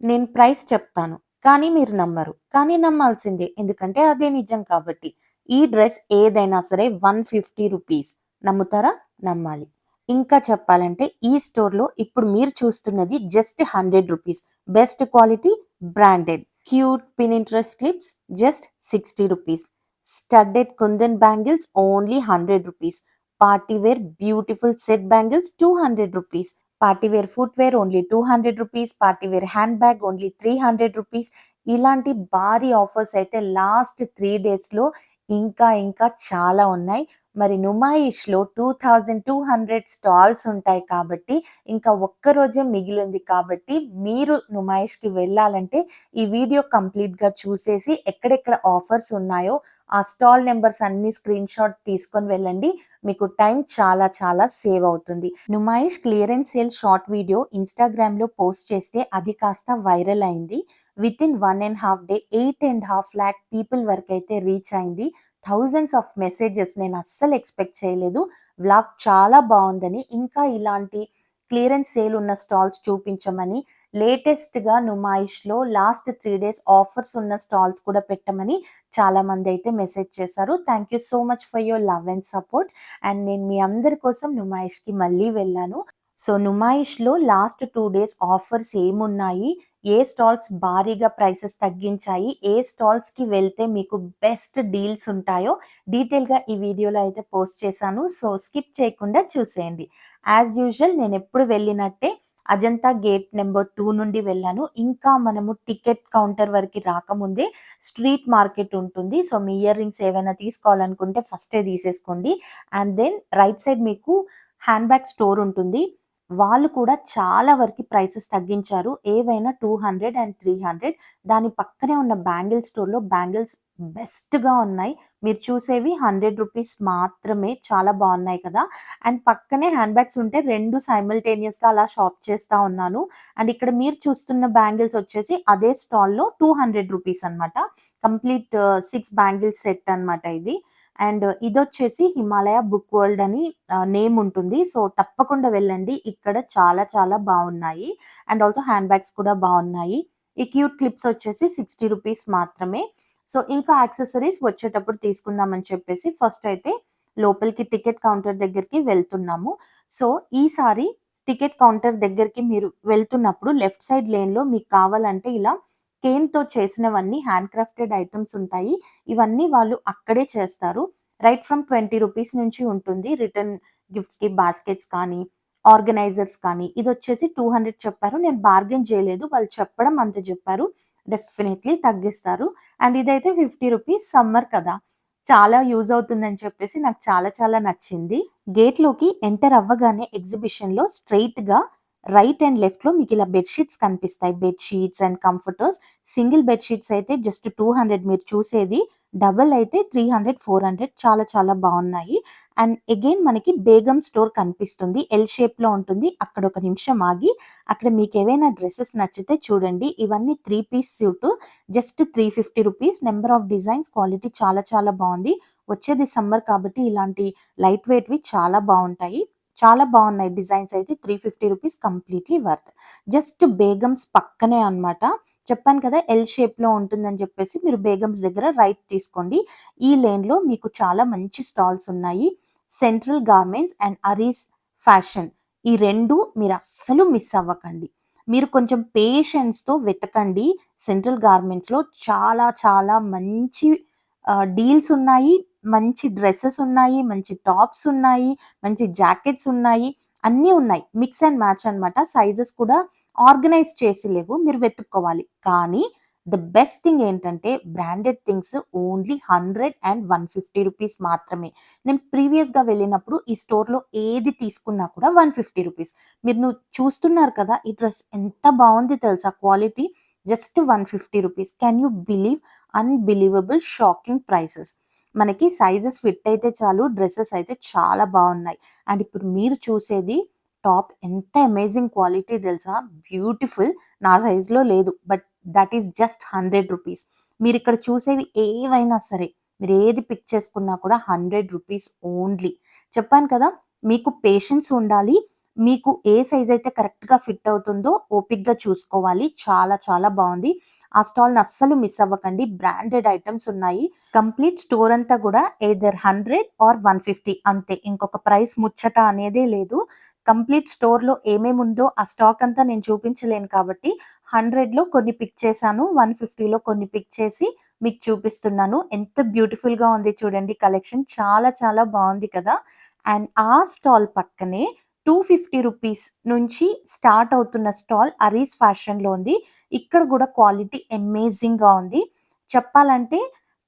నేను ప్రైస్ చెప్తాను. కానీ మీరు నమ్మరు. కానీ నమ్మాల్సిందే. ఎందుకంటే అదే నిజం కాబట్టి. ఈ డ్రెస్ ఏదైనా సరే 150 రూపీస్. నమ్ముతారా? నమ్మాలి. ఇంకా చెప్పాలంటే ఈ స్టోర్‌లో ఇప్పుడు మీరు చూస్తున్నది just 100 rupees. Best quality branded. Cute Pinterest clips just 60 rupees. Studded kundan bangles only 100 rupees. Party wear beautiful set bangles 200 rupees. Party wear footwear only 200 rupees. Party wear hand bag only 300 rupees. ఇలాంటి భారీ offers అయితే last 3 డేస్‌లో ఇంకా చాలా ఉన్నాయి. మరి నుమాయిష్‌లో 2200 stalls ఉంటాయి కాబట్టి, ఇంకా ఒక్క రోజే మిగిలుంది కాబట్టి, మీరు నుమాయిష్‌కి వెళ్ళాలంటే ఈ వీడియో కంప్లీట్‌గా చూసేసి ఎక్కడెక్కడ ఆఫర్స్ ఉన్నాయో ఆ స్టాల్ నంబర్స్ అన్నీ స్క్రీన్‌షాట్ తీసుకొని వెళ్ళండి. మీకు టైం చాలా సేవ్ అవుతుంది. Numaish clearance sale short video ఇన్‌స్టాగ్రామ్‌లో పోస్ట్ చేస్తే అది కాస్త వైరల్ అయింది. వితిన్ 1½ డే 8½ లాక్ పీపుల్ వరకైతే రీచ్ అయింది. థౌసండ్స్ ఆఫ్ మెసేజెస్ నేను అస్సలు ఎక్స్‌పెక్ట్ చేయలేదు. వ్లాగ్ చాలా బావుందని, ఇంకా ఇలాంటి క్లియరెన్స్ సేల్ ఉన్న స్టాల్స్ చూపించమని, లేటెస్ట్‌గా నుమాయిష్‌లో లాస్ట్ 3 డేస్ ఆఫర్స్ ఉన్న స్టాల్స్ కూడా పెట్టమని చాలామందైతే మెసేజ్ చేశారు. Thank you so much for your love and support. And నేను మీ అందరి కోసం నుమాయిష్‌కి మళ్ళీ వెళ్ళాను. సో, నుమాయిష్‌లో లాస్ట్ 2 డేస్ ఆఫర్స్ ఏమున్నాయి? ఏ స్టాల్స్ భారీగా ప్రైసెస్ తగ్గించాయి? ఏ స్టాల్స్‌కి వెళ్తే మీకు బెస్ట్ డీల్స్ ఉంటాయో డీటెయిల్‌గా ఈ వీడియోలో అయితే పోస్ట్ చేశాను. సో, స్కిప్ చేయకుండా చూసేయండి. యాజ్ యూజువల్ నేనెప్పుడు వెళ్ళినట్టే అజంతా గేట్ నంబర్ 2 నుండి వెళ్ళాను. ఇంకా మనము టికెట్ కౌంటర్ వరకి రాకముందే స్ట్రీట్ మార్కెట్ ఉంటుంది. సో, మీ ఇయర్ రింగ్స్ ఏవైనా తీసుకోవాలనుకుంటే ఫస్టే తీసేసుకోండి. అండ్ దెన్ రైట్ సైడ్ మీకు హ్యాండ్ బ్యాగ్ స్టోర్ ఉంటుంది. వాళ్ళు కూడా చాలా వరకి ప్రైసెస్ తగ్గించారు. ఏవైనా 200 అండ్ 300. దాని పక్కనే ఉన్న బ్యాంగిల్ స్టోర్‌లో బ్యాంగిల్స్ బెస్ట్‌గా ఉన్నాయి. మీరు చూసేవి 100 రూపీస్ మాత్రమే. చాలా బావున్నాయి కదా! అండ్ పక్కనే హ్యాండ్ బ్యాగ్స్ ఉంటే 2 సైమల్టేనియస్‌గా అలా షాప్ చేస్తా ఉన్నాను. అండ్ ఇక్కడ మీరు చూస్తున్న బ్యాంగిల్స్ వచ్చేసి అదే స్టాల్‌లో 200 రూపీస్ అనమాట. కంప్లీట్ 6 బ్యాంగిల్స్ సెట్ అనమాట ఇది. అండ్ ఇదొచ్చేసి హిమాలయ బుక్ వరల్డ్ అని నేమ్ ఉంటుంది. సో, తప్పకుండా వెళ్ళండి. ఇక్కడ చాలా బావున్నాయి. అండ్ ఆల్సో హ్యాండ్ బ్యాగ్స్ కూడా బావున్నాయి. ఈ క్యూట్ క్లిప్స్ వచ్చేసి 60 రూపీస్ మాత్రమే. సో, ఇంకా యాక్సెసరీస్ వచ్చేటప్పుడు తీసుకుందామని చెప్పేసి ఫస్ట్ అయితే లోపలికి టికెట్ కౌంటర్ దగ్గరికి వెళ్తున్నాము. సో, ఈసారి టికెట్ కౌంటర్ దగ్గరికి మీరు వెళ్తున్నప్పుడు లెఫ్ట్ సైడ్ లేన్‌లో మీకు కావాలంటే ఇలా కేన్‌తో చేసినవన్నీ హ్యాండ్ క్రాఫ్టెడ్ ఐటెమ్స్ ఉంటాయి. ఇవన్నీ వాళ్ళు అక్కడే చేస్తారు. రైట్ ఫ్రమ్ 20 రూపీస్ నుంచి ఉంటుంది. రిటర్న్ గిఫ్ట్స్‌కి బాస్కెట్స్ కానీ, ఆర్గనైజర్స్ కానీ, ఇదొచ్చేసి 200 చెప్పారు. నేను బార్గెయిన్ చేయలేదు. వాళ్ళు చెప్పడం అంత చెప్పారు. డెఫినైట్‌లీ తగ్గిస్తారు. అండ్ ఇదైతే 50 రూపీస్. సమ్మర్ కదా! చాలా యూజ్ అవుతుందని చెప్పేసి నాకు చాలా నచ్చింది. గేట్‌లోకి ఎంటర్ అవ్వగానే ఎగ్జిబిషన్‌లో స్ట్రెయిట్‌గా రైట్ అండ్ లెఫ్ట్‌లో మీకిలా బెడ్ షీట్స్ కనిపిస్తాయి. Bed sheets and comforters. Single bed sheets అయితే జస్ట్ 200 మీరు చూసేది. డబుల్ అయితే 300, 400 చాలా బావున్నాయి. అండ్ అగైన్ మనకి బేగం స్టోర్ కనిపిస్తుంది. ఎల్ షేప్‌లో ఉంటుంది. అక్కడ ఒక నిమిషం ఆగి అక్కడ మీకేవైనా డ్రెసెస్ నచ్చితే చూడండి. ఇవన్నీ 3 piece suit just 350 rupees. Number of designs, quality చాలా బావుంది. వచ్చేది సమ్మర్ కాబట్టి ఇలాంటి లైట్ వెయిట్‌వి చాలా బావుంటాయి. చాలా బావున్నాయి డిజైన్స్ అయితే. 350 rupees completely worth. Just Begums పక్కనే అన్నమాట. చెప్పాను కదా! ఎల్ షేప్‌లో ఉంటుందని చెప్పేసి మీరు బేగమ్స్ దగ్గర రైట్ తీసుకోండి. ఈ లేన్‌లో మీకు చాలా మంచి స్టాల్స్ ఉన్నాయి. Central garments and Aries fashion. ఈ 2 మీరు అస్సలు మిస్ అవ్వకండి. మీరు కొంచెం పేషెన్స్‌తో వెతకండి. సెంట్రల్ గార్మెంట్స్‌లో చాలా మంచి డీల్స్ ఉన్నాయి. మంచి డ్రెసెస్ ఉన్నాయి. మంచి టాప్స్ ఉన్నాయి. మంచి జాకెట్స్ ఉన్నాయి. అన్నీ ఉన్నాయి. మిక్స్ అండ్ మ్యాచ్ అన్నమాట. సైజెస్ కూడా ఆర్గనైజ్ చేసి లేవు. మీరు వెతుక్కోవాలి. కానీ ద బెస్ట్ థింగ్ ఏంటంటే branded things only 100 and 150 rupees మాత్రమే. నేను ప్రీవియస్‌గా వెళ్ళినప్పుడు ఈ స్టోర్‌లో ఏది తీసుకున్నా కూడా 150 రూపీస్. చూస్తున్నారు కదా! ఈ డ్రెస్ ఎంత బావుంది తెలుసా quality. Just 150 rupees. Can you believe? Unbelievable shocking prices. మనకి సైజెస్ ఫిట్ అయితే చాలు. డ్రెసెస్ అయితే చాలా బావున్నాయి. అండ్ ఇప్పుడు మీరు చూసేది టాప్ ఎంత అమేజింగ్ క్వాలిటీ తెలుసా? బ్యూటిఫుల్. నా సైజ్‌లో లేదు. But that is just 100 rupees. మీరిక్కడ చూసేవి ఏవైనా సరే, మీరేది పిక్ చేసుకున్నా కూడా 100 రూపీస్ ఓన్లీ. చెప్పాను కదా! మీకు పేషెన్స్ ఉండాలి. మీకు ఏ సైజ్ అయితే కరెక్ట్‌గా ఫిట్ అవుతుందో ఓపికగా చూసుకోవాలి. చాలా చాలా బావుంది. ఆ స్టాల్‌ని అస్సలు మిస్ అవ్వకండి. బ్రాండెడ్ ఐటెమ్స్ ఉన్నాయి. కంప్లీట్ స్టోర్ అంతా గూడా ఎయిదర్ 100 ఆర్ 150 అంతే. ఇంకొక ప్రైస్ ముచ్చట అనేదే లేదు. కంప్లీట్ స్టోర్‌లో ఏమేముందో ఆ స్టాక్ అంతా నేను చూపించలేను కాబట్టి 100లో కొన్ని పిక్ చేశాను. 150లో కొన్ని పిక్ చేసి మీకు చూపిస్తున్నాను. ఎంత బ్యూటిఫుల్‌గా ఉంది చూడండి కలెక్షన్. చాలా చాలా బావుంది కదా! అండ్ ఆ స్టాల్ పక్కనే రూ. 250 నుంచి స్టార్ట్ అవుతున్న స్టాల్ 'అరీస్ ఫ్యాషన్‌లో' ఉంది. ఇక్కడ గూడా క్వాలిటీ అమేజింగ్‌గా ఉంది. చెప్పాలంటే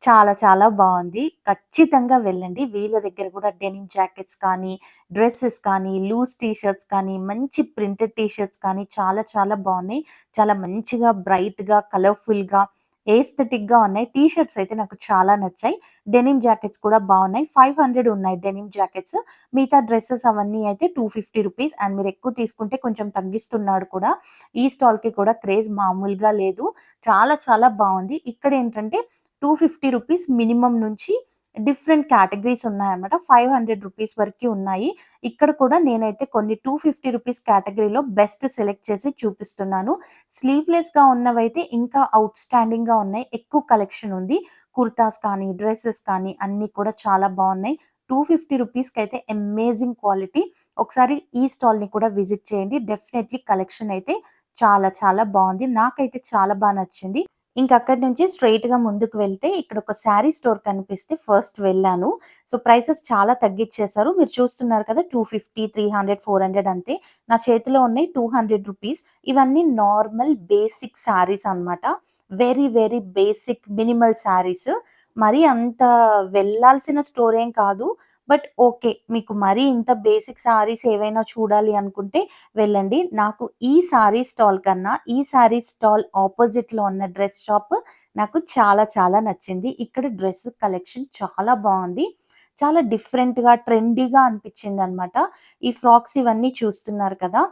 చాలా చాలా బావుంది. ఖచ్చితంగా వెళ్ళండి. వీళ్ళ దగ్గర గూడా డెనిమ్ జాకెట్స్ కానీ, డ్రెసెస్ కానీ, లూజ్ టీ షర్ట్స్ కానీ, మంచి ప్రింటెడ్ టీ షర్ట్స్ కానీ చాలా చాలా బావున్నాయి. చాలా మంచిగా బ్రైట్‌గా, కలర్‌ఫుల్‌గా, ఏస్థెటిక్‌గా ఉన్నాయి. టీ షర్ట్స్ అయితే నాకు చాలా నచ్చాయి. డెనిమ్ జాకెట్స్ కూడా బావున్నాయి. 500 ఉన్నాయి డెనిమ్ జాకెట్స్. మిగతా డ్రెసెస్ అవన్నీ అయితే రూ. 250 అండ్ మీరెక్కువ తీసుకుంటే కొంచెం తగ్గిస్తున్నాడు కూడా. ఈ స్టాల్‌కి కూడా క్రేజ్ మామూలుగా లేదు. చాలా చాలా బావుంది. ఇక్కడేంటంటే రూ. 250 మినిమమ్ నుంచి డిఫరెంట్ కేటగరీస్ ఉన్నాయన్నమాట. రూ. 500 వరకి ఉన్నాయి. ఇక్కడ కూడా నేనైతే కొన్ని రూ. 250 కేటగరీలో బెస్ట్ సెలెక్ట్ చేసి చూపిస్తున్నాను. స్లీవ్‌లెస్‌గా ఉన్నవైతే ఇంకా ఔట్‌స్టాండింగ్‌గా ఉన్నాయి. ఎక్కువ కలెక్షన్ ఉంది. కుర్తాస్ కానీ, డ్రెసెస్ కానీ అన్నీ కూడా చాలా బావున్నాయి. రూ. 250కైతే అమేజింగ్ క్వాలిటీ. ఒకసారి ఈ స్టాల్‌ని కూడా విజిట్ చేయండి. డెఫినైట్‌లీ కలెక్షన్ అయితే చాలా చాలా బావుంది. నాకైతే చాలా నచ్చింది. ఇంకక్కడి నుంచి స్ట్రెయిట్‌గా ముందుకు వెళ్తే ఇక్కడొక శారీ స్టోర్ కనిపిస్తే ఫస్ట్ వెళ్ళాను. సో, ప్రైసెస్ చాలా తగ్గిచ్చేశారు. మీరు చూస్తున్నారు కదా! 250, 300, 400 అంతే. నా చేతిలో ఉన్నాయి రూ. 200. ఇవన్నీ నార్మల్ బేసిక్ శారీస్ అన్నమాట. Very, very basic minimal saris. మరీ అంత వెళ్ళాల్సిన స్టోర్ ఏం కాదు. But okay. మీకు మరీ ఇంత బేసిక్ శారీస్ ఏవైనా చూడాలి అనుకుంటే వెళ్ళండి. నాకు ఈ సారీ స్టాల్ కన్నా, ఈ సారీ స్టాల్ అపోజిట్‌లో ఉన్న డ్రెస్ షాప్ నాకు చాలా చాలా నచ్చింది. ఇక్కడ డ్రెస్ కలెక్షన్ చాలా బావుంది. చాలా డిఫరెంట్‌గా, ట్రెండీగా అనిపించిందనమాట. ఈ ఫ్రాక్స్ ఇవన్నీ చూస్తున్నారు కదా!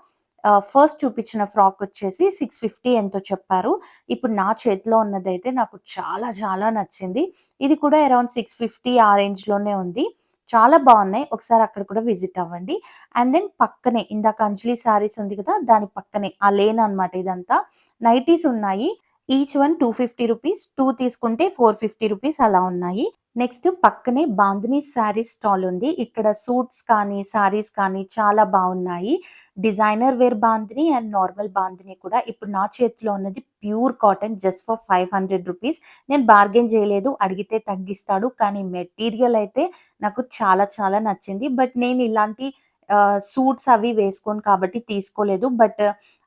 ఫస్ట్ చూపించిన ఫ్రాక్ వచ్చేసి 650 ఎంతో చెప్పారు. ఇప్పుడు నా చేతిలో ఉన్నదైతే నాకు చాలా చాలా నచ్చింది. ఇది కూడా అరౌండ్ 650 ఆ రేంజ్‌లోనే ఉంది. చాలా బావున్నాయి. ఒకసారి అక్కడ కూడా విజిట్ అవ్వండి. అండ్ దెన్ పక్కనే ఇందాక అంజలి శారీస్ ఉంది కదా! దాని పక్కనే ఆ లేన్ అన్నమాట ఇదంతా. నైటీస్ ఉన్నాయి. ఈచ్ వన్ రూ. 250 2 తీసుకుంటే రూ. 450 అలా ఉన్నాయి. నెక్స్ట్ పక్కనే బాందిని శారీస్ స్టాల్ ఉంది. ఇక్కడ సూట్స్ కానీ, శారీస్ కానీ చాలా బావున్నాయి. Designer wear bandhani and normal bandhani కూడా. ఇప్పుడు నా చేతిలో ఉన్నది ప్యూర్ కాటన్ జస్ట్ ఫర్ రూ. 500. నేను బార్గెయిన్ చేయలేదు. అడిగితే తగ్గిస్తాడు. కానీ మెటీరియల్ అయితే నాకు చాలా చాలా నచ్చింది. బట్ నేను ఇలాంటి సూట్స్ అవి వేసుకోను కాబట్టి తీసుకోలేదు. బట్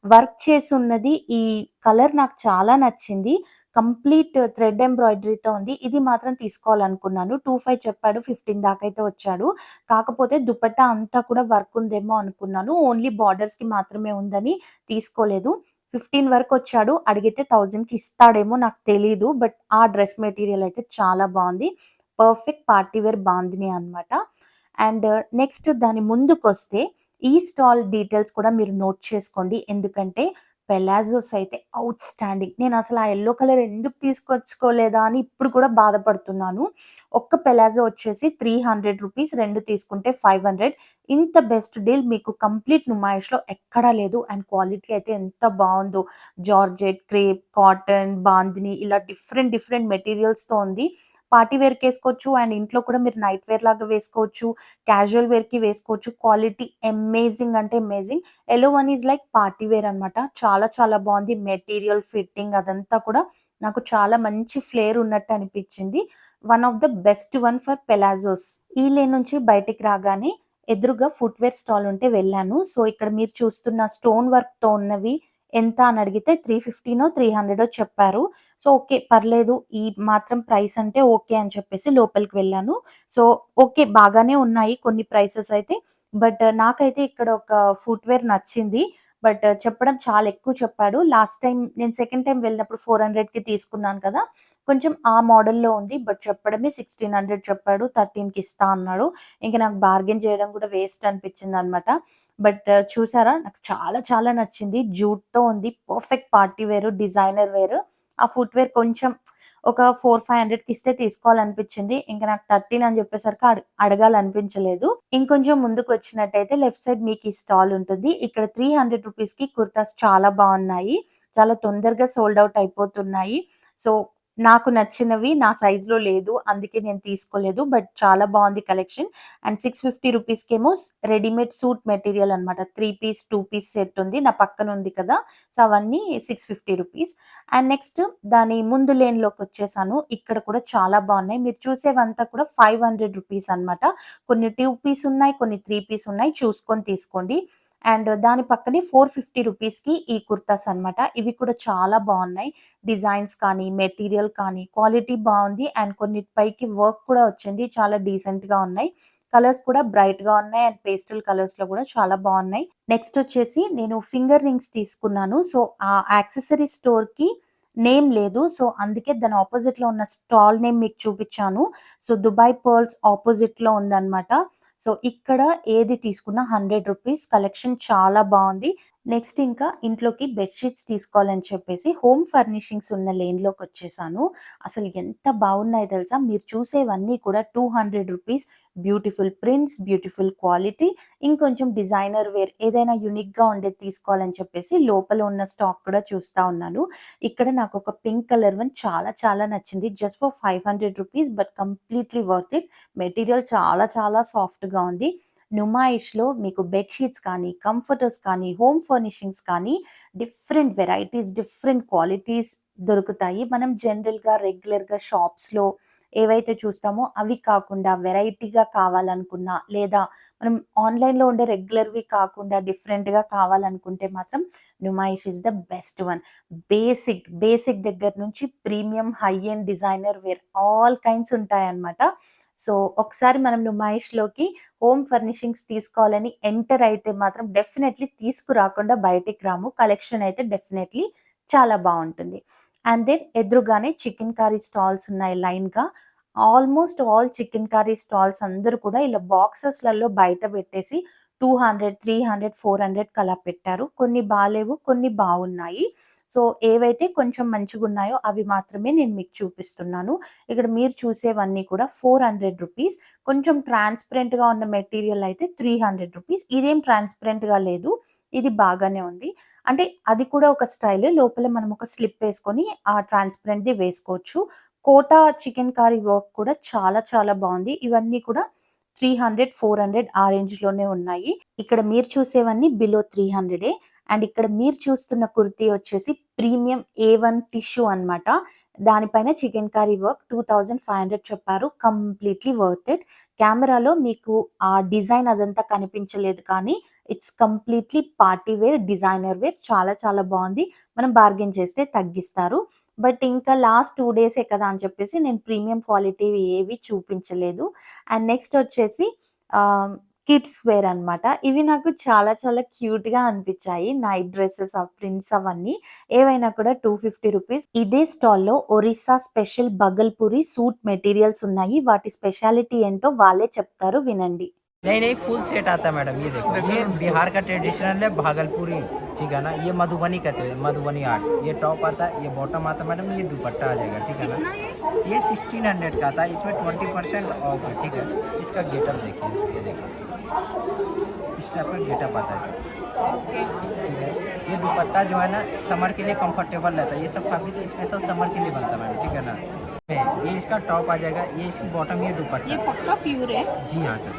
వర్క్ చేసున్నది ఈ కలర్ నాకు చాలా నచ్చింది. కంప్లీట్ థ్రెడ్ ఎంబ్రాయిడరీతో ఉంది. ఇది మాత్రం తీసుకోవాలనుకున్నాను. 25 చెప్పాడు. 15 దాకైతే వచ్చాడు. కాకపోతే దుపట్టా అంతా కూడా వర్క్ ఉందేమో అనుకున్నాను. ఓన్లీ బార్డర్స్‌కి మాత్రమే ఉందని తీసుకోలేదు. 15 వరకొచ్చాడు. అడిగితే 1000కి ఇస్తాడేమో నాకు తెలీదు. బట్ ఆ డ్రెస్ మెటీరియల్ అయితే చాలా బావుంది. పర్ఫెక్ట్ పార్టీ వేర్ బాందిని అన్నమాట. అండ్ నెక్స్ట్ దాని ముందుకొస్తే ఈ స్టాల్ డీటెయిల్స్ కూడా మీరు నోట్ చేసుకోండి. ఎందుకంటే పెలాజోస్ అయితే ఔట్‌స్టాండింగ్. నేనసల ఆ యెల్లో కలర్ ఎందుకు తీసుకొచ్చుకోలేదా అని ఇప్పుడు కూడా బాధపడుతున్నాను. ఒక్క పెలాజో వచ్చేసి రూ. 300 2 తీసుకుంటే 500. ఇంత బెస్ట్ డీల్ మీకు కంప్లీట్ నుమాయిష్‌లో ఎక్కడా లేదు. అండ్ క్వాలిటీ అయితే ఎంత బావుందో. జార్జెట్, క్రేప్, కాటన్, బాందిని ఇలా డిఫరెంట్ డిఫరెంట్ మెటీరియల్స్‌తో ఉంది. పార్టీ వేర్‌కేసుకోవచ్చు అండ్ ఇంట్లో కూడా మీరు నైట్ వేర్ లాగా వేసుకోవచ్చు. క్యాజువల్ వేర్‌కి వేసుకోవచ్చు. క్వాలిటీ అమేజింగ్ అంటే amazing. Yellow one is like party wear అన్నమాట. చాలా చాలా బావుంది. మెటీరియల్, ఫిట్టింగ్ అదంతా కూడా నాకు చాలా మంచి ఫ్లేర్ ఉన్నట్టు అనిపిచ్చింది. One of the best one for palazzos. ఈ లేన్ నుంచి బయటికి రాగానే ఎదురుగా ఫుట్‌వేర్ స్టాల్ ఉంటే వెళ్ళాను. సో, ఇక్కడ మీరు చూస్తున్న స్టోన్ వర్క్‌తో ఉన్నవి ఎంత అని అడిగితే 350నో, 300 చెప్పారు. So, okay. పర్లేదు. ఈ మాత్రం ప్రైస్ అంటే ఓకే అని చెప్పేసి లోపలికి వెళ్ళాను. So, okay. బాగానే ఉన్నాయి కొన్ని ప్రైసెస్ అయితే. బట్ నాకైతే ఇక్కడ ఒక ఫుట్‌వేర్ నచ్చింది. బట్ చెప్పడం చాలా ఎక్కువ చెప్పాడు. లాస్ట్ టైమ్ నేను సెకండ్ టైమ్ వెళ్ళినప్పుడు 400కి తీసుకున్నాను కదా! కొంచెం ఆ మోడల్‌లో ఉంది. బట్ చెప్పడమే 1600 చెప్పాడు. 13కి ఇస్తా అన్నాడు. ఇంక నాకు బార్గెయిన్ చేయడం కూడా వేస్ట్ అనిపించిందనమాట. బట్ చూసారా? నాకు చాలా చాలా నచ్చింది. జూట్‌తో ఉంది. Perfect party wear, designer wear. ఆ ఫుట్‌వేర్ కొంచెం ఒక 400-500కి ఇస్తే తీసుకోవాలనిపించింది. ఇంక నాకు 13 అని చెప్పేసరికి అడగాలనిపించలేదు. ఇంకొంచెం ముందుకు వచ్చినట్టయితే లెఫ్ట్ సైడ్ మీకు ఈ స్టాల్ ఉంటుంది. ఇక్కడ 300 రూపీస్‌కి కుర్తాస్ చాలా బాగున్నాయి. చాలా తొందరగా సోల్డ్ ఔట్ అయిపోతున్నాయి. సో నాకు నచ్చినవి నా సైజ్‌లో లేదు. అందుకే నేను తీసుకోలేదు. బట్ చాలా బాగుంది కలెక్షన్. అండ్ 650 రూపీస్‌కేమో రెడీమేడ్ సూట్ మెటీరియల్ అన్నమాట. 3 పీస్, 2 పీస్ సెట్ ఉంది. నా పక్కన ఉంది కదా! సో అవన్నీ 650 రూపీస్. అండ్ నెక్స్ట్ దాని ముందు లేన్‌లోకొచ్చేసాను. ఇక్కడ కూడా చాలా బాగున్నాయి. మీరు చూసేవంతా కూడా 500 రూపీస్ అన్నమాట. కొన్ని 2 పీస్ ఉన్నాయి. కొన్ని 3 పీస్ ఉన్నాయి. చూసుకొని తీసుకోండి. అండ్ దాని పక్కనే 450 రూపీస్‌కి ఈ కుర్తాస్ అన్నమాట. ఇవి కూడా చాలా బాగున్నాయి. డిజైన్స్ కానీ, మెటీరియల్ కానీ క్వాలిటీ బావుంది. అండ్ కొన్నిటి పైకి వర్క్ కూడా వచ్చింది. చాలా డీసెంట్‌గా ఉన్నాయి. కలర్స్ కూడా బ్రైట్‌గా ఉన్నాయి. అండ్ పేస్టల్ కలర్స్‌లో కూడా చాలా బావున్నాయి. నెక్స్ట్ వచ్చేసి నేను ఫింగర్ రింగ్స్ తీసుకున్నాను. సో, ఆ యాక్సెసరీ స్టోర్‌కి నేమ్ లేదు. సో, అందుకే దాని అపోజిట్‌లో ఉన్న స్టాల్ నేమ్ మీకు చూపిచ్చాను. సో, దుబాయ్ పర్ల్స్ అపోజిట్‌లో ఉందన్నమాట. సో, ఇక్కడ ఏది తీసుకున్నా 100 రూపీస్. కలెక్షన్ చాలా బావుంది. నెక్స్ట్ ఇంకా ఇంట్లోకి బెడ్ షీట్స్ తీసుకోవాలని చెప్పేసి హోమ్ ఫర్నిషింగ్స్ ఉన్న లేన్‌లోకొచ్చేసాను. అసలు ఎంత బాగున్నాయో తెలుసా? మీరు చూసేవన్నీ కూడా 200 rupees. Beautiful prints, beautiful quality, ఇంకొంచెం డిజైనర్ వేర్ ఏదైనా యూనిక్‌గా ఉండేది తీసుకోవాలని చెప్పేసి లోపల ఉన్న స్టాక్ కూడా చూస్తా ఉన్నాను. ఇక్కడ నాకొక పింక్ కలర్ వన్ చాలా చాలా నచ్చింది. Just for 500 rupees but completely worth it. Material చాలా చాలా సాఫ్ట్‌గా ఉంది. నుమాయిష్‌లో మీకు బెడ్ షీట్స్ కానీ, కంఫర్టర్స్ కానీ, హోమ్ ఫర్నిషింగ్స్ కానీ డిఫరెంట్ వెరైటీస్, డిఫరెంట్ క్వాలిటీస్ దొరుకుతాయి. మనం జనరల్‌గా రెగ్యులర్‌గా షాప్స్‌లో ఏవైతే చూస్తామో అవి కాకుండా వెరైటీగా కావాలనుకున్నా, లేదా మనం ఆన్‌లైన్‌లో ఉండే రెగ్యులర్‌వి కాకుండా డిఫరెంట్‌గా కావాలనుకుంటే మాత్రం Numaish is the best one. Basic దగ్గర నుంచి premium, high end, designer wear all kinds ఉంటాయన్నమాట. సో, ఒకసారి మనం నుమాయిష్‌లోకి హోమ్ ఫర్నిషింగ్స్ తీసుకోవాలని ఎంటర్ అయితే మాత్రం డెఫినైట్‌లీ తీసుకురాకుండా బయటికి రాము. కలెక్షన్ అయితే డెఫినైట్‌లీ చాలా బావుంటుంది. అండ్ దెన్ ఎదురుగానే చికెన్ కర్రీ స్టాల్స్ ఉన్నాయి లైన్‌గా. Almost all chicken curry stalls అందరూ కూడా ఇలా బాక్సెస్‌లలో బయట పెట్టేసి 200, 300, 400కి అలా పెట్టారు. కొన్ని బాలేవు, కొన్ని బావున్నాయి. సో, ఏవైతే కొంచెం మంచిగున్నాయో అవి మాత్రమే నేను మీకు చూపిస్తున్నాను. ఇక్కడ మీరు చూసేవన్నీ కూడా 400 రూపీస్. కొంచెం ట్రాన్స్‌పరెంట్‌గా ఉన్న మెటీరియల్ అయితే 300 రూపీస్. ఇదేం ట్రాన్స్‌పరెంట్‌గా లేదు. ఇది బాగానే ఉంది. అంటే అది కూడా ఒక స్టైలే. లోపల మనం ఒక స్లిప్ ఏసుకొని ఆ ట్రాన్స్‌పరెంట్‌ది వేసుకోవచ్చు. కోటా చికెన్ కర్రీ వర్క్ కూడా చాలా చాలా బావుంది. ఇవన్నీ కూడా 300, 400 ఆ రేంజ్‌లోనే ఉన్నాయి. ఇక్కడ మీరు చూసేవన్నీ బిలో 300 అండ్ ఇక్కడ మీరు చూస్తున్న కుర్తీ వచ్చేసి ప్రీమియం A1 టిష్యూ అన్నమాట. దానిపైన చికెన్ కర్రీ వర్క్ 2500 చెప్పారు. Completely worth it. కెమెరాలో మీకు ఆ డిజైన్ అదంతా కనిపించలేదు కానీ it's completely party wear, designer wear చాలా చాలా బావుంది. మనం బార్గెయిన్ చేస్తే తగ్గిస్తారు. బట్ ఇంకా లాస్ట్ 2 డేసే కదా అని చెప్పేసి నేను ప్రీమియం క్వాలిటీవి ఏవి చూపించలేదు. అండ్ నెక్స్ట్ వచ్చేసి ఆహ్, కిడ్స్ వేర్ అన్నమాట. ఇవి నాకు చాలా చాలా క్యూట్‌గా అనిపించాయి. నైట్ డ్రెసెస్ ఆ ప్రింట్స్ అవన్నీ. ఏవైనా కూడా 250 రూపీస్. ఇదే స్టాల్‌లో Orissa special Bhagalpuri suit materials ఉన్నాయి. వాటి స్పెషాలిటీ ఏంటో వాళ్ళే చెప్తారు వినండి. नहीं नहीं फुल सेट आता है मैडम। ये देखो, ये बिहार का ट्रेडिशनल है भागलपुरी, ठीक है ना। ये मधुबनी कहते हैं, मधुबनी आर्ट। ये टॉप आता है, ये बॉटम आता है मैडम, ये दुपट्टा आ जाएगा, ठीक है ना। ये 1600 का आता है, इसमें 20% ऑफ है, ठीक है। इसका गेटअप देखिए, ये देखिए इस टाइप का गेटअप आता है सर, ठीक है। ये दुपट्टा जो है ना समर के लिए कंफर्टेबल रहता है। ये सब फैब्रिक स्पेशल समर के लिए बनता है मैडम, ठीक है ना। ये इसका टॉप आ जाएगा, ये इसकी बॉटम, ये दुपट्टा। ये पक्का प्योर है। जी हाँ सर,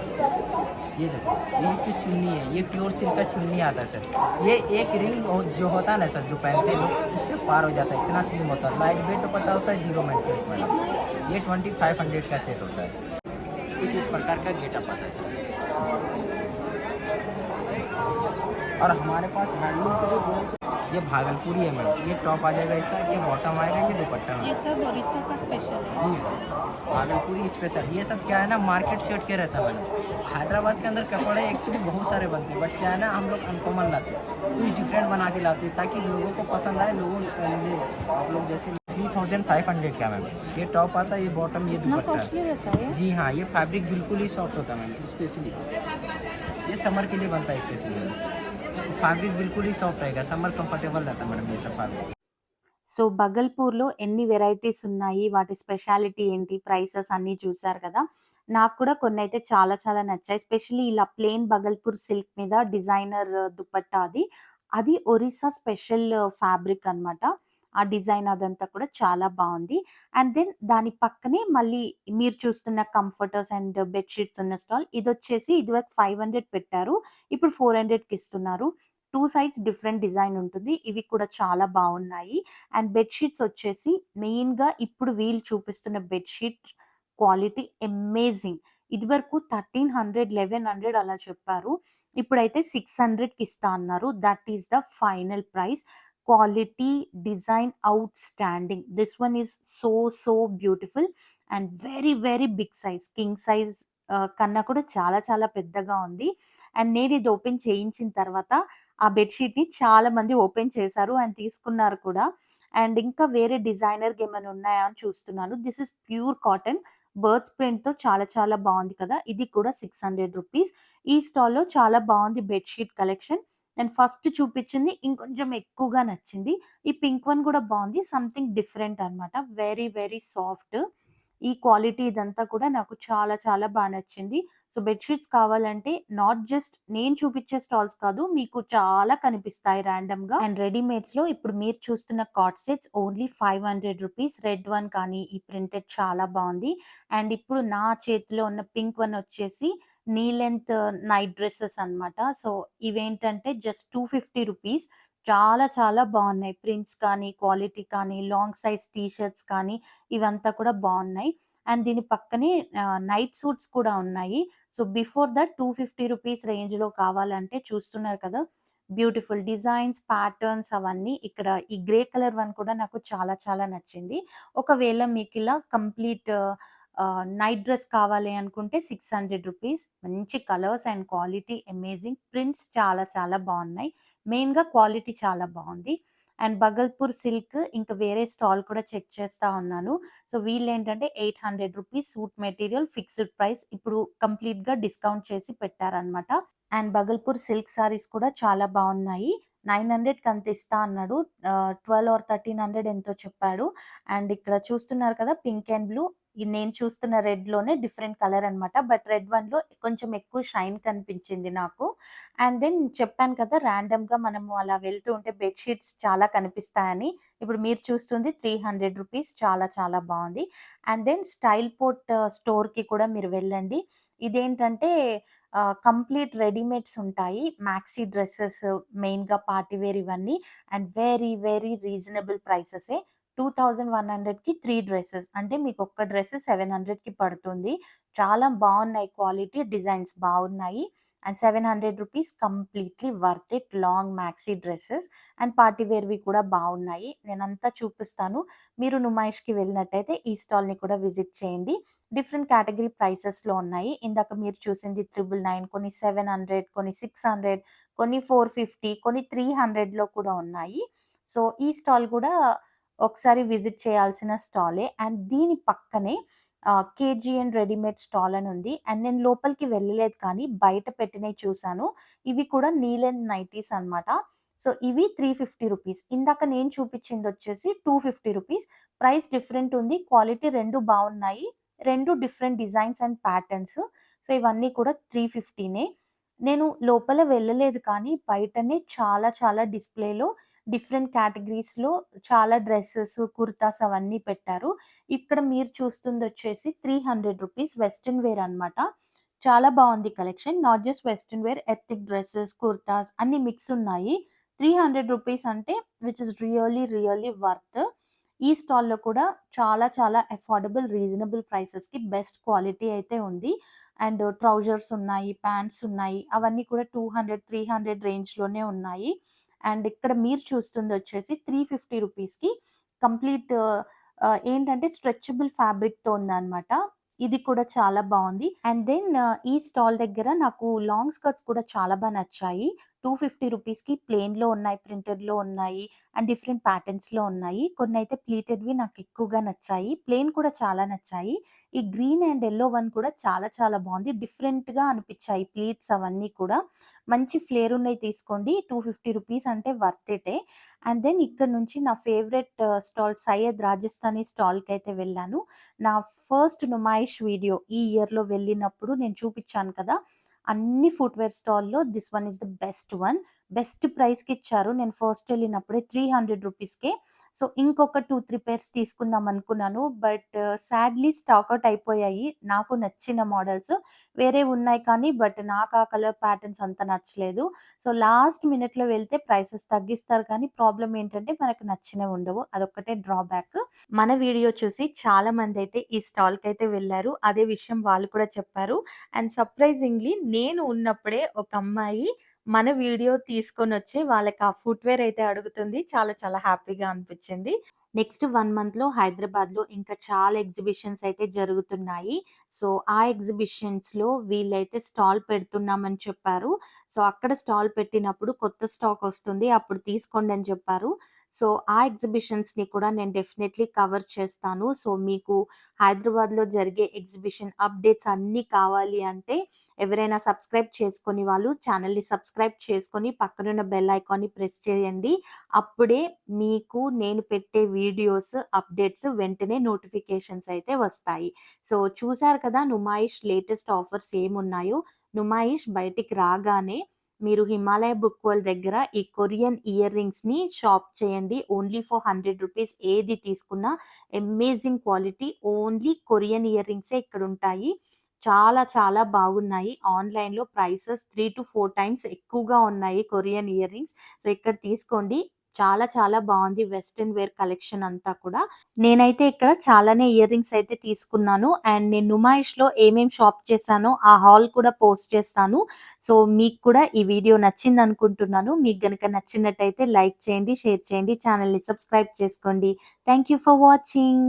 ये देखो, ये इसकी चुन्नी है, ये प्योर सिल्क का चुन्नी आता है सर। ये एक रिंग जो होता है ना सर, जो पहनते हैं लोग, उससे पार हो जाता है, इतना स्लिम होता है। लाइट वेट पता होता है, जीरो मेंटेनेंस में। ये 2500 का सेट होता है। कुछ इस प्रकार का गेटअप आता है सर। और हमारे पास हैंडलूम के लिए ये भागलपुरी है मैम। ये टॉप आ जाएगा इसका, ये बॉटम आएगा, ये दुपट्टा में। ये सब उड़ीसा का स्पेशल है। जी भागलपुरी स्पेशल। ये सब क्या है ना मार्केट सेट के रहता है मैडम। हैदराबाद के अंदर कपड़े एक्चुअली बहुत सारे बनते हैं, बट क्या है ना हम लोग अनकॉमन लाते हैं, कुछ डिफरेंट बना के लाते हैं ताकि लोगों को पसंद आए। लोगों आप लोग जैसे 3500 का मैम। ये टॉप आता है, ये बॉटम, ये इतना दुपट्टा कॉस्टली है। रहता है। जी हाँ, ये फैब्रिक बिल्कुल ही सॉफ्ट होता है मैम, स्पेशली ये समर के लिए बनता है स्पेशली। फैब्रिक बिल्कुल ही सॉफ्ट रहेगा, समर कंफर्टेबल रहता है मैडम ये सब फैब्रिक। సో, బగల్పూర్‌లో ఎన్ని వెరైటీస్ ఉన్నాయి, వాటి స్పెషాలిటీ ఏంటి, ప్రైసెస్ అన్నీ చూసారు కదా! నాకు కూడా కొన్నైతే చాలా చాలా నచ్చాయి. ఎస్పెషల్లీ ఇలా ప్లెయిన్ బగల్పూర్ సిల్క్ మీద డిజైనర్ దుపట్టా అది. అది ఒరిస్సా స్పెషల్ ఫ్యాబ్రిక్ అన్నమాట. ఆ డిజైన్ అదంతా కూడా చాలా బావుంది. అండ్ దెన్ దాని పక్కనే మళ్ళీ మీరు చూస్తున్న కంఫర్టర్స్ అండ్ బెడ్ షీట్స్ ఉన్న స్టాల్. ఇదొచ్చేసి ఇదివరకు 500 పెట్టారు. ఇప్పుడు 400కి ఇస్తున్నారు. 2 సైడ్స్ డిఫరెంట్ డిజైన్ ఉంటుంది. ఇవి కూడా చాలా బావున్నాయి. అండ్ బెడ్ షీట్స్ వచ్చేసి మెయిన్‌గా ఇప్పుడు వీళ్ళు చూపిస్తున్న బెడ్ షీట్ క్వాలిటీ అమేజింగ్. ఇదివరకు 1300, 1100 అలా చెప్పారు. ఇప్పుడైతే 600కి ఇస్తా అన్నారు. That is the final price. Quality, design outstanding. This one is so so beautiful and very very big size. King size కన్నా కూడా చాలా చాలా పెద్దగా ఉంది. అండ్ నేనిది ఓపెన్ చేయించిన తర్వాత ఆ బెడ్ షీట్‌ని చాలా మంది ఓపెన్ చేశారు అండ్ తీసుకున్నారు కూడా. అండ్ ఇంకా వేరే డిజైనర్‌గా ఏమైనా ఉన్నాయా అని చూస్తున్నాను. This is pure cotton. Birds ప్రింట్‌తో చాలా చాలా బావుంది కదా! ఇది కూడా రూ. 600. ఈ స్టాల్‌లో చాలా బావుంది బెడ్ షీట్ కలెక్షన్. నేను ఫస్ట్ చూపించింది ఇంకొంచెం ఎక్కువగా నచ్చింది. ఈ పింక్ వన్ కూడా బావుంది. సంథింగ్ డిఫరెంట్ అన్నమాట. Very very soft. ఈ క్వాలిటీ ఇదంతా కూడా నాకు చాలా చాలా నచ్చింది. సో, బెడ్ షీట్స్ కావాలంటే నాట్ జస్ట్ నేను చూపించే స్టాల్స్ కాదు. మీకు చాలా కనిపిస్తాయి రాండమ్‌గా. అండ్ రెడీమేడ్స్‌లో ఇప్పుడు మీరు చూస్తున్న కార్డ్ సెట్స్ ఓన్లీ రూ. 500. రెడ్ వన్ కానీ ఈ ప్రింటెడ్ చాలా బావుంది. అండ్ ఇప్పుడు నా చేతిలో ఉన్న పింక్ వన్ వచ్చేసి నీ లెంత్ నైట్ డ్రెసెస్ అన్నమాట. సో, ఇవేంటంటే జస్ట్ రూ. 250. చాలా చాలా బావున్నాయి. ప్రింట్స్ కానీ, క్వాలిటీ కానీ, లాంగ్ సైజ్ టీ షర్ట్స్ కానీ ఇవంతా కూడా బావున్నాయి. అండ్ దీని పక్కనే నైట్ సూట్స్ కూడా ఉన్నాయి. సో, బిఫోర్ దట్ రూ. 250 రేంజ్‌లో కావాలంటే చూస్తున్నారు కదా! బ్యూటిఫుల్ డిజైన్స్, ప్యాటర్న్స్ అవన్నీ ఇక్కడ ఈ గ్రే కలర్ వన్ కూడా నాకు చాలా చాలా నచ్చింది. ఒకవేళ మీకిలా కంప్లీట్ నైట్ డ్రెస్ కావాలి అనుకుంటే రూ. 600. మంచి colours and quality amazing. Prints చాలా చాలా బావున్నాయి. మెయిన్‌గా క్వాలిటీ చాలా బావుంది. అండ్ బగల్పూర్ సిల్క్ ఇంకా వేరే స్టాల్ కూడా చెక్ చేస్తా ఉన్నాను. సో, వీళ్ళేంటంటే రూ. 800 సూట్ మెటీరియల్ ఫిక్స్డ్ ప్రైస్. ఇప్పుడు కంప్లీట్‌గా డిస్కౌంట్ చేసి పెట్టారనమాట. అండ్ బగల్పూర్ సిల్క్ సారీస్ కూడా చాలా బావున్నాయి. 900కి అంత ఇస్తా అన్నాడు. 12 ఆర్ 1300 ఎంతో చెప్పాడు. అండ్ ఇక్కడ చూస్తున్నారు కదా! Pink and blue. నేను చూస్తున్న రెడ్‌లోనే డిఫరెంట్ కలర్ అనమాట. బట్ రెడ్ వన్‌లో కొంచెం ఎక్కువ షైన్ కనిపించింది నాకు. అండ్ దెన్ చెప్పాను కదా! రాండమ్‌గా మనము అలా వెళ్తూ ఉంటే బెడ్ షీట్స్ చాలా కనిపిస్తాయని. ఇప్పుడు మీరు చూస్తుంది రూ. 300 చాలా చాలా బావుంది. అండ్ దెన్ స్టైల్ పోర్ట్ స్టోర్‌కి కూడా మీరు వెళ్ళండి. ఇదేంటంటే కంప్లీట్ రెడీమేడ్స్ ఉంటాయి. మాక్సీ డ్రెసెస్ మెయిన్‌గా పార్టీ వేర్ ఇవన్నీ అండ్ వెరీ వెరీ రీజనబుల్ ప్రైసెసే. 2100కి 3 డ్రెసెస్. అంటే మీకొక్క డ్రెస్ 700కి పడుతుంది. చాలా బావున్నాయి క్వాలిటీ, డిజైన్స్ బావున్నాయి. అండ్ రూ. 700 completely worth it. Long maxi dresses and party వేర్‌వి కూడా బావున్నాయి. నేనంతా చూపిస్తాను. మీరు నుమాయిష్‌కి వెళ్ళినట్టయితే ఈ స్టాల్‌ని కూడా విజిట్ చేయండి. డిఫరెంట్ కేటగరీ ప్రైసెస్‌లో ఉన్నాయి. ఇందాక మీరు చూసింది 999, కొన్ని 700, కొన్ని 600, కొన్ని 450, కొన్ని 300లో కూడా ఉన్నాయి. సో, ఈ స్టాల్ కూడా ఒకసారి విజిట్ చేయాల్సిన స్టాలే. అండ్ దీని పక్కనే కేజీఎన్ రెడీమేడ్ స్టాల్ అని ఉంది. అండ్ నేను లోపలికి వెళ్ళలేదు కానీ బయట పెట్టినయి చూసాను. ఇవి కూడా నీ లెంత్ నైటీస్ అన్నమాట. సో, ఇవి రూ. 350. ఇందాక నేను చూపించిందొచ్చేసి రూ. 250. ప్రైస్ డిఫరెంట్ ఉంది. క్వాలిటీ 2 బావున్నాయి. 2 different designs and patterns. So, ఇవన్నీ కూడా 350నే. నేను లోపల వెళ్ళలేదు కానీ బయటనే చాలా చాలా డిస్‌ప్లేలో డిఫరెంట్ కేటగరీస్‌లో చాలా డ్రెసెస్, కుర్తాస్ అవన్నీ పెట్టారు. ఇక్కడ మీరు చూస్తుందొచ్చేసి రూ. 300 వెస్టర్న్ వేర్ అన్నమాట. చాలా బావుంది collection. Not just western wear, ethnic dresses, kurtas అన్నీ మిక్స్ ఉన్నాయి. రూ. 300 అంటే which is really really worth. ఈ స్టాల్‌లో కూడా చాలా చాలా అఫోర్డబుల్, రీజనబుల్ ప్రైసెస్‌కి బెస్ట్ క్వాలిటీ అయితే ఉంది. అండ్ ట్రౌజర్స్ ఉన్నాయి, ప్యాంట్స్ ఉన్నాయి. అవన్నీ కూడా 200, 300 రేంజ్‌లోనే ఉన్నాయి. అండ్ ఇక్కడ మీరు చూస్తుందొచ్చేసి రూ. 350కి కంప్లీట్ ఏంటంటే స్ట్రెచబుల్ ఫ్యాబ్రిక్‌తో ఉందన్నమాట. ఇది కూడా చాలా బావుంది. అండ్ దెన్ ఈ స్టాల్ దగ్గర నాకు లాంగ్ స్కర్ట్స్ కూడా చాలా నచ్చాయి. రూ. 250కి ప్లెయిన్‌లో ఉన్నాయి, ప్రింటెడ్‌లో ఉన్నాయి అండ్ డిఫరెంట్ ప్యాటర్న్స్‌లో ఉన్నాయి. కొన్నైతే ప్లీటెడ్‌వి నాకు ఎక్కువగా నచ్చాయి. ప్లెయిన్ కూడా చాలా నచ్చాయి. ఈ గ్రీన్ అండ్ యెల్లో వన్ కూడా చాలా చాలా బాగుంది. డిఫరెంట్‌గా అనిపించాయి ప్లీట్స్ అవన్నీ కూడా. మంచి ఫ్లేర్ ఉన్నయి తీసుకోండి. రూ. 250 అంటే వర్త్ ఇటే. అండ్ దెన్ ఇక్కడ నుంచి నా ఫేవరెట్ స్టాల్ సయ్యద్ రాజస్థానీ స్టాల్‌కైతే వెళ్ళాను. నా ఫస్ట్ నుమాయిష్ వీడియో ఈ ఇయర్‌లో వెళ్ళినప్పుడు నేను చూపించాను కదా! అన్ని ఫుట్‌వేర్ స్టాల్‌లో this one is the best one. Best ప్రైస్‌కి ఇచ్చారు. నేను ఫస్ట్ వెళ్ళినప్పుడే రూ. 300కే. సో, ఇంకొక 2, 3 పెయిర్స్ తీసుకుందాం అనుకున్నాను. బట్ సాడ్‌లీ స్టాక్ ఔట్ అయిపోయాయి. నాకు నచ్చిన మోడల్స్. వేరేవి ఉన్నాయి కానీ నాకు ఆ కలర్ ప్యాటర్న్స్ అంత నచ్చలేదు. సో, లాస్ట్ మినిట్‌లో వెళ్తే ప్రైసెస్ తగ్గిస్తారు కానీ ప్రాబ్లమ్ ఏంటంటే మనకు నచ్చినవి ఉండవు. అదొక్కటే డ్రాబ్యాక్. మన వీడియో చూసి చాలా మందైతే ఈ స్టాల్‌కైతే వెళ్లారు. అదే విషయం వాళ్ళు కూడా చెప్పారు. అండ్ సర్ప్రైజింగ్‌లీ నేను ఉన్నప్పుడే ఒక అమ్మాయి మన వీడియో తీసుకొనొచ్చి వాళ్ళకి ఆ ఫుట్‌వేర్ అయితే అడుగుతుంది. చాలా చాలా హ్యాపీగా అనిపించింది. నెక్స్ట్ 1 మంత్‌లో హైదరాబాద్‌లో ఇంకా చాలా ఎగ్జిబిషన్స్ అయితే జరుగుతున్నాయి. సో, ఆ ఎగ్జిబిషన్స్‌లో వీళ్ళైతే స్టాల్ పెడుతున్నామని చెప్పారు. సో, అక్కడ స్టాల్ పెట్టినప్పుడు కొత్త స్టాక్ వస్తుంది. అప్పుడు తీసుకోండి అని చెప్పారు. సో, ఆ ఎగ్జిబిషన్స్‌ని కూడా నేను డెఫినైట్‌లీ కవర్ చేస్తాను. సో, మీకు హైదరాబాద్‌లో జరిగే ఎగ్జిబిషన్ అప్డేట్స్ అన్నీ కావాలి అంటే ఎవరైనా సబ్స్క్రైబ్ చేసుకొని వాళ్ళు ఛానెల్‌ని సబ్స్క్రైబ్ చేసుకొని పక్కనున్న బెల్ ఐకాన్‌ని ప్రెస్ చేయండి. అప్పుడే మీకు నేను పెట్టే వీడియోస్ అప్డేట్స్ వెంటనే నోటిఫికేషన్స్ అయితే వస్తాయి. సో, చూసారు కదా నుమాయిష్ లేటెస్ట్ ఆఫర్స్ ఏమున్నాయో. నుమాయిష్ బయటికి రాగానే మీరు హిమాలయ బుక్ వరల్డ్ దగ్గర ఈ కొరియన్ ఇయర్ రింగ్స్‌ని షాప్ చేయండి. ఓన్లీ ఫర్ రూ. 100 ఏది తీసుకున్నా amazing quality. Only Korean ear రింగ్సే ఇక్కడుంటాయి. చాలా చాలా బాగున్నాయి. ఆన్‌లైన్‌లో ప్రైసెస్ 3-4 టైమ్స్ ఎక్కువగా ఉన్నాయి కొరియన్ ఇయర్ రింగ్స్. సో, ఇక్కడ తీసుకోండి. చాలా చాలా బావుంది వెస్టర్న్ వేర్ కలెక్షన్ అంతా కూడా. నేనైతే ఇక్కడ చాలానే ఇయర్ రింగ్స్ అయితే తీసుకున్నాను. అండ్ నేను నుమాయిష్‌లో ఏమేం షాప్ చేశానో ఆ హాల్ కూడా పోస్ట్ చేస్తాను. సో, మీకు కూడా ఈ వీడియో నచ్చిందనుకుంటున్నాను. మీకు గనుక నచ్చినట్టయితే లైక్ చేయండి, షేర్ చేయండి, ఛానెల్‌ని సబ్స్క్రైబ్ చేసుకోండి. Thank you for watching.